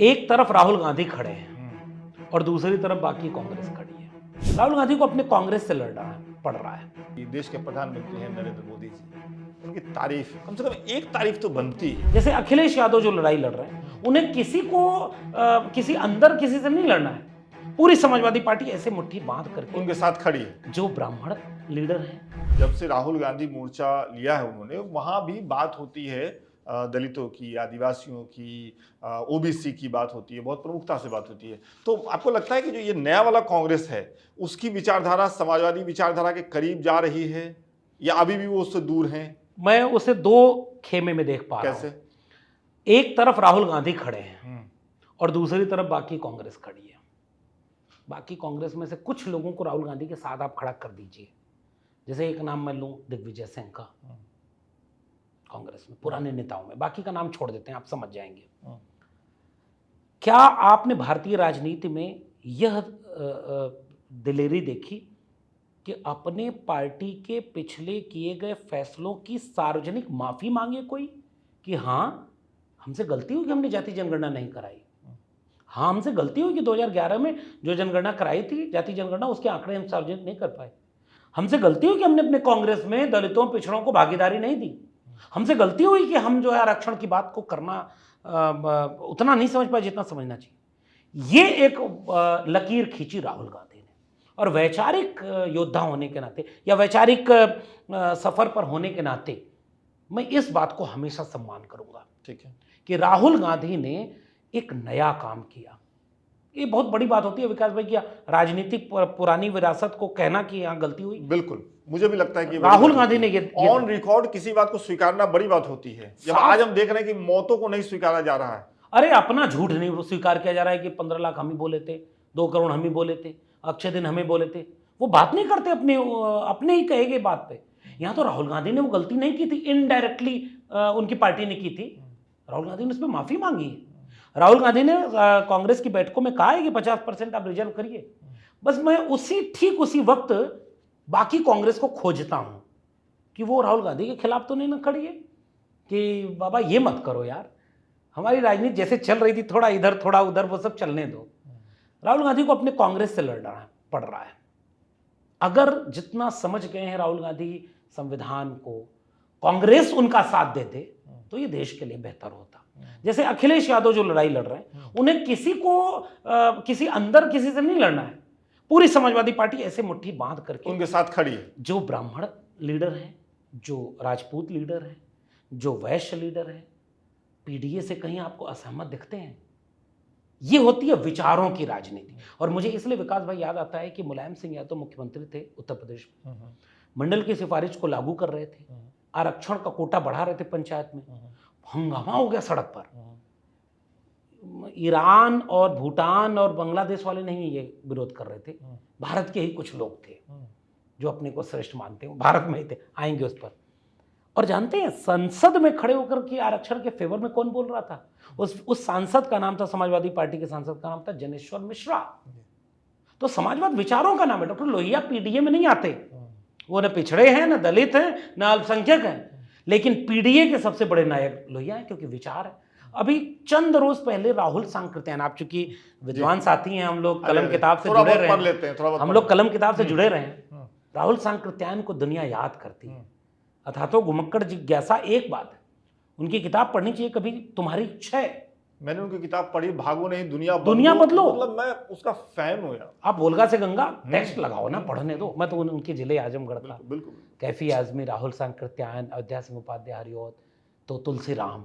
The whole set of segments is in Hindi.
एक तरफ राहुल गांधी खड़े हैं और दूसरी तरफ बाकी कांग्रेस खड़ी है। राहुल गांधी को अपने कांग्रेस से लड़ना पड़ रहा है। कि देश के प्रधानमंत्री हैं नरेंद्र मोदी जी, उनकी तारीफ कम से कम एक तारीफ तो बनती है। जैसे अखिलेश यादव जो लड़ाई लड़ रहे हैं, उन्हें किसी को किसी अंदर किसी से नहीं लड़ना है। पूरी समाजवादी पार्टी ऐसे मुट्ठी बांध करके उनके साथ खड़ी है। जो ब्राह्मण लीडर हैं, जब से राहुल गांधी मोर्चा लिया है उन्होंने, वहां भी बात होती है दलितों की, आदिवासियों की, ओबीसी की बात होती है, बहुत प्रमुखता से बात होती है। तो आपको लगता है कि जो ये नया वाला कांग्रेस है, उसकी विचारधारा समाजवादी विचारधारा के करीब जा रही है या अभी भी वो उससे दूर हैं? मैं उसे दो खेमे में देख पा रहा हूं। कैसे? एक तरफ राहुल गांधी खड़े हैं और दूसरी तरफ बाकी कांग्रेस खड़ी है। बाकी कांग्रेस में से कुछ लोगों को राहुल गांधी के साथ आप खड़ा कर दीजिए। जैसे एक नाम मैं लूं दिग्विजय सिंह का, कांग्रेस में पुराने नेताओं में, बाकी का नाम छोड़ देते हैं, आप समझ जाएंगे। क्या आपने भारतीय राजनीति में यह दिलेरी देखी कि अपने पार्टी के पिछले किए गए फैसलों की सार्वजनिक माफी मांगे कोई कि हाँ हमसे गलती हुई कि हमने जाति जनगणना नहीं कराई, हाँ हमसे गलती हुई कि 2011 में जो जनगणना कराई थी जाति जनगणना, उसके आंकड़े हम सार्वजनिक नहीं कर पाए, हमसे गलती हुई कि हमने अपने कांग्रेस में दलितों पिछड़ों को भागीदारी नहीं दी, हमसे गलती हुई कि हम जो है आरक्षण की बात को करना उतना नहीं समझ पाए जितना समझना चाहिए। ये एक लकीर खींची राहुल गांधी ने, और वैचारिक योद्धा होने के नाते या वैचारिक सफर पर होने के नाते मैं इस बात को हमेशा सम्मान करूंगा, ठीक है, कि राहुल गांधी ने एक नया काम किया। ये बहुत बड़ी बात होती है विकास भाई, किया राजनीतिक पुरानी विरासत को कहना कि यहाँ गलती हुई। बिल्कुल, मुझे भी लगता है कि राहुल गांधी ने ये ऑन रिकॉर्ड किसी बात को स्वीकारना बड़ी बात होती है। जब आज हम देख रहे हैं कि मौतों को नहीं स्वीकारा जा रहा है। अरे अपना झूठ नहीं स्वीकार किया जा रहा है कि 15 लाख हम ही बोले थे, 2 करोड़ हम ही बोले थे, अक्षय दिन हमें बोले थे, वो बात नहीं करते अपने ही कहे गए बात पे। यहाँ तो राहुल गांधी ने वो गलती नहीं की थी, इनडायरेक्टली उनकी पार्टी ने की थी, राहुल गांधी ने उस पर माफी मांगी है। राहुल गांधी ने कांग्रेस की बैठकों में कहा है कि 50% आप रिजर्व करिए। बस मैं ठीक उसी वक्त बाकी कांग्रेस को खोजता हूं कि वो राहुल गांधी के खिलाफ तो नहीं न खड़ी है कि बाबा ये मत करो यार, हमारी राजनीति जैसे चल रही थी थोड़ा इधर थोड़ा उधर वो सब चलने दो। राहुल गांधी को अपने कांग्रेस से लड़ना पड़ रहा है। अगर जितना समझ गए हैं राहुल गांधी संविधान को, कांग्रेस उनका साथ देते तो ये देश के लिए बेहतर होता। जैसे अखिलेश यादव जो लड़ाई लड़ रहे हैं, उन्हें किसी को किसी अंदर किसी से नहीं लड़ना है। पूरी समाजवादी पार्टी ऐसे मुट्ठी बांध करके उनके साथ खड़ी है। जो ब्राह्मण लीडर हैं, जो राजपूत लीडर हैं, जो वैश्य लीडर हैं, पीडीए से कहीं आपको असहमत दिखते हैं? ये होती है विचारों की राजनीति। और मुझे इसलिए विकास भाई याद आता है कि मुलायम सिंह यादव मुख्यमंत्री थे उत्तर प्रदेश में, मंडल की सिफारिश को लागू कर रहे थे, आरक्षण का कोटा बढ़ा रहे थे पंचायत में, हंगामा हो गया सड़क पर। ईरान और भूटान और बांग्लादेश वाले नहीं ये विरोध कर रहे थे, भारत के ही कुछ लोग थे जो अपने को श्रेष्ठ मानते हैं, भारत में ही थे, आएंगे उस पर। और जानते हैं संसद में खड़े होकर के आरक्षण के फेवर में कौन बोल रहा था? उस सांसद का नाम था, समाजवादी पार्टी के सांसद का नाम था जनेश्वर मिश्रा। तो समाजवाद विचारों का नाम है। डॉक्टर लोहिया पीडीए में नहीं आते, वो न पिछड़े हैं, न दलित हैं, न अल्पसंख्यक हैं, लेकिन पीडीए के सबसे बड़े नायक लोहिया हैं, क्योंकि विचार है। अभी चंद रोज पहले राहुल सांकृत्यायन, आप चूंकि विद्वान साथी हैं, हम लोग कलम किताब से जुड़े रहे हैं, हम लोग कलम किताब से जुड़े रहे हैं। राहुल सांकृत्यायन को दुनिया याद करती है। अथातो घुमक्कड़ जिज्ञासा एक बात है, उनकी किताब पढ़नी चाहिए कभी, तुम्हारी इच्छा है। मैंने उनकी किताब पढ़ी, भागो नहीं दुनिया बदलो। मतलब मैं उसका फैन हूं यार। आप वोल्गा से गंगा टेक्स्ट लगाओ ना, पढ़ने दो। मैं तो उनके जिले आजमगढ़ का, बिल्कुल कैफी आजमी, राहुल सांकृत्यायन, अयोध्या सिंह उपाध्याय हरिऔध, तो तुलसी राम।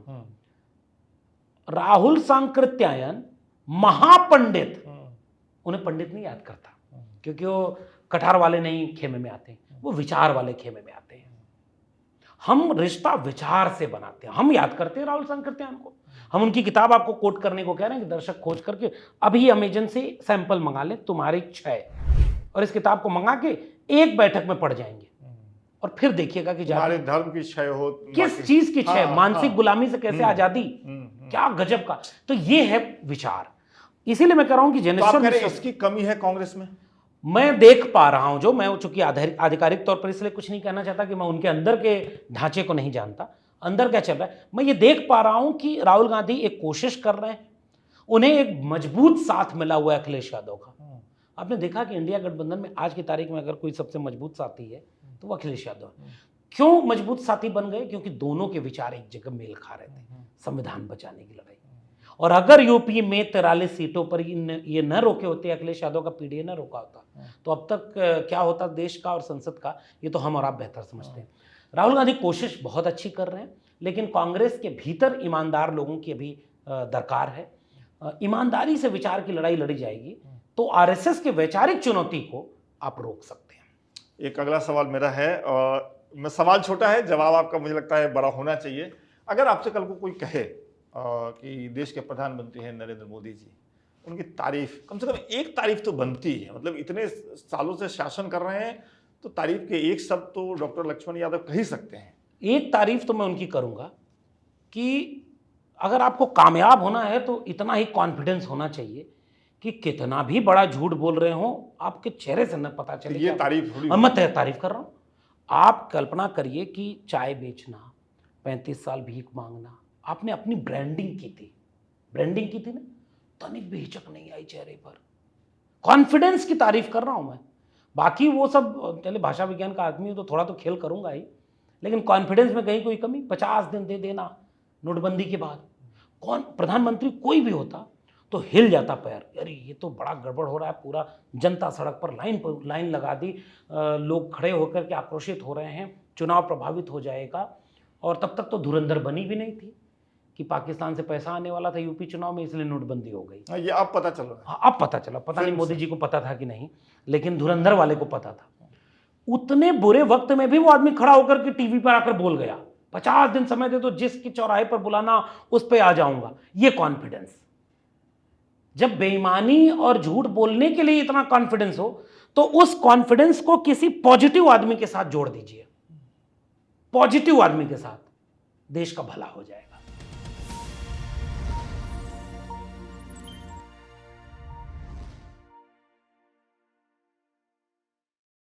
राहुल सांकृत्यायन महापंडित, उन्हें पंडित नहीं याद करता, क्योंकि वो कठार वाले नहीं खेमे में आते, वो विचार वाले खेमे में आते हैं। हम रिश्ता विचार से बनाते हैं। हम याद करते हैं राहुल सांकृत्यायन को। हम उनकी किताब आपको कोट करने को कह रहे हैं कि दर्शक खोज करके अभी अमेजन से सैंपल मंगा लें, तुम्हारी इच्छा है, और इस किताब को मंगा के एक बैठक में पढ़ जाएंगे और फिर देखिएगा कि हमारे धर्म की क्षय हो, किस चीज की क्षय, मानसिक गुलामी से कैसे आजादी, क्या गजब का। तो ये है विचार। इसीलिए मैं कह रहा हूं कि जनेश्वर इसकी कमी है कांग्रेस में, मैं देख पा रहा हूं। जो मैं चूंकि आधिकारिक तौर पर इसलिए कुछ नहीं कहना चाहता कि मैं उनके अंदर के ढांचे को नहीं जानता, अंदर क्या चल रहा है, मैं ये देख पा रहा हूं कि राहुल गांधी एक कोशिश कर रहे हैं। उन्हें एक मजबूत साथ मिला हुआ है अखिलेश यादव का। आपने देखा कि इंडिया गठबंधन में आज की तारीख में अगर कोई सबसे मजबूत साथी है तो वो अखिलेश यादव है। क्यों मजबूत साथी बन गए? क्योंकि दोनों के विचार एक जगह मेल खा रहे थे, संविधान बचाने की लड़ाई। और अगर यूपी में 43 सीटों पर ये न रोके होते, अखिलेश यादव का पीडीए न रोका होता, तो अब तक क्या होता देश का और संसद का, ये तो हम और आप बेहतर समझते हैं। राहुल गांधी कोशिश बहुत अच्छी कर रहे हैं, लेकिन कांग्रेस के भीतर ईमानदार लोगों की अभी दरकार है। ईमानदारी से विचार की लड़ाई लड़ी जाएगी तो आरएसएस के वैचारिक चुनौती को आप रोक सकते हैं। एक अगला सवाल मेरा है, मैं सवाल छोटा है, जवाब आपका मुझे लगता है बड़ा होना चाहिए। अगर आपसे कल को कोई कहे कि देश के प्रधानमंत्री हैं नरेंद्र मोदी जी, उनकी तारीफ, कम से कम एक तारीफ तो बनती है, मतलब इतने सालों से शासन कर रहे हैं तो तारीफ के एक शब्द तो डॉक्टर लक्ष्मण यादव कह ही सकते हैं। एक तारीफ तो मैं उनकी करूंगा कि अगर आपको कामयाब होना है तो इतना ही कॉन्फिडेंस होना चाहिए कि कितना भी बड़ा झूठ बोल रहे हो आपके चेहरे से न पता चले। ये तारीफ थोड़ी, मैं तारीफ कर रहा हूं। आप कल्पना करिए कि चाय बेचना, 35 साल भीख मांगना, आपने अपनी ब्रांडिंग की थी ना, तनिक भी हिचक नहीं आई चेहरे पर। कॉन्फिडेंस की तारीफ कर रहा हूं मैं। बाकी वो सब, चले भाषा विज्ञान का आदमी तो थोड़ा तो खेल करूंगा ही, लेकिन कॉन्फिडेंस में कहीं कोई कमी? 50 दिन दे देना नोटबंदी के बाद, कौन प्रधानमंत्री कोई भी होता तो हिल जाता पैर, अरे ये तो बड़ा गड़बड़ हो रहा है, पूरा जनता सड़क पर लाइन लगा दी, लोग खड़े होकर के आक्रोशित हो रहे हैं, चुनाव प्रभावित हो जाएगा। और तब तक तो धुरंधर बनी भी नहीं थी कि पाकिस्तान से पैसा आने वाला था यूपी चुनाव में, इसलिए नोटबंदी हो गई। ये अब पता चल रहा है। अब पता चला, पता नहीं मोदी जी को पता था कि नहीं, लेकिन धुरंधर वाले को पता था। उतने बुरे वक्त में भी वो आदमी खड़ा होकर के टीवी पर आकर बोल गया, 50 दिन समय दे तो जिसकी चौराहे पर बुलाना उस पर आ जाऊंगा। ये कॉन्फिडेंस, जब बेईमानी और झूठ बोलने के लिए इतना कॉन्फिडेंस हो तो उस कॉन्फिडेंस को किसी पॉजिटिव आदमी के साथ जोड़ दीजिए, पॉजिटिव आदमी के साथ, देश का भला हो जाएगा।